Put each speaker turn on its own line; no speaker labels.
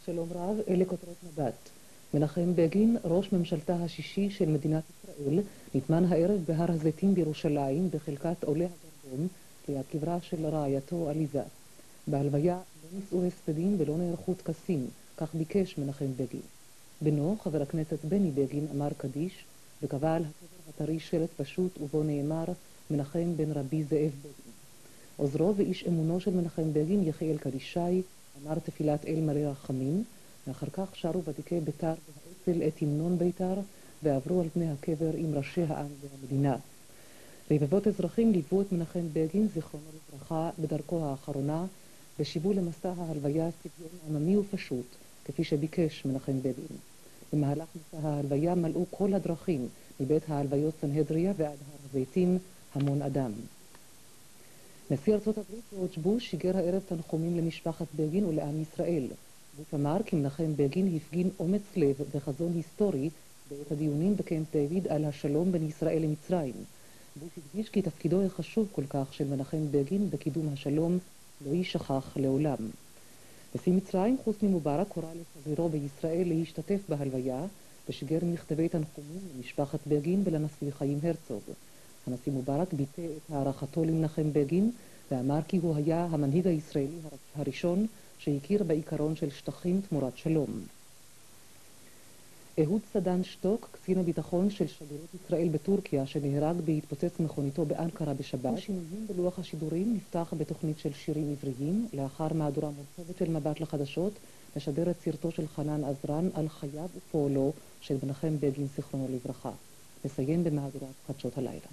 שלום רב, אלה כותרות מבט. מנחם בגין, ראש ממשלתה השישי של מדינת ישראל, נטמן הערב בהר הזיתים בירושלים, בחלקת עולי הגרדום, ליד קברה של רעייתו עליזה. בהלוויה לא נישאו הספדים ולא נערכו טקסים, כך ביקש מנחם בגין. בנו, חבר הכנסת בני בגין, אמר קדיש, וקבע על הקבר הטרי שלט פשוט ובו נאמר מנחם בן רבי זאב בגין. עוזרו ואיש אמונו של מנחם בגין, יחיאל קדישאי, אמר תפילת אל מלא רחמים, ואחר כך שרו ותיקי ביתר והאצ"ל את המנון ביתר, ועברו על פני הקבר עם ראשי העם והמדינה. רבבות אזרחים ליוו את מנחם בגין, זיכרונו לברכה, בדרכו האחרונה, ושיוו למסע ההלוויה סגנון עממי ופשוט, כפי שביקש מנחם בגין. במהלך מסע ההלוויה מלאו כל הדרכים, מבית ההלוויות סנהדריה ועד הר הזיתים, המון אדם. נשיא ארצות הברית ג'ורג' בוש שיגר הערב תנחומים למשפחת בגין ולעם ישראל. בוש אמר כי מנחם בגין הפגין אומץ לב וחזון היסטורי בעת הדיונים בקמפ דיוויד על השלום בין ישראל למצרים. בוש הדגיש כי תפקידו החשוב כל כך של מנחם בגין בקידום השלום לא יישכח לעולם. נשיא מצרים חוסני מובארק קורא לחברו בישראל להשתתף בהלוויה ושיגר מכתבי תנחומים למשפחת בגין ולנשיא חיים הרצוג. הנשיא מובארק ביטא את הערכתו למנחם בגין ואמר כי הוא היה המנהיג הישראלי הראשון שהכיר בעיקרון של שטחים תמורת שלום. אהוד סדן שטוק, קצין הביטחון של שגרירות ישראל בטורקיה שנהרג בהתפוצץ מכוניתו באנקרה בשבת, שינויים בלוח השידורים נפתח בתוכנית של שירים עבריים. לאחר מהדורה מורחבת של מבט לחדשות נשדר את סרטו של חנן עזרן על חייו ופועלו של מנחם בגין זיכרונו לברכה. נסיים במהדורת חדשות הלילה.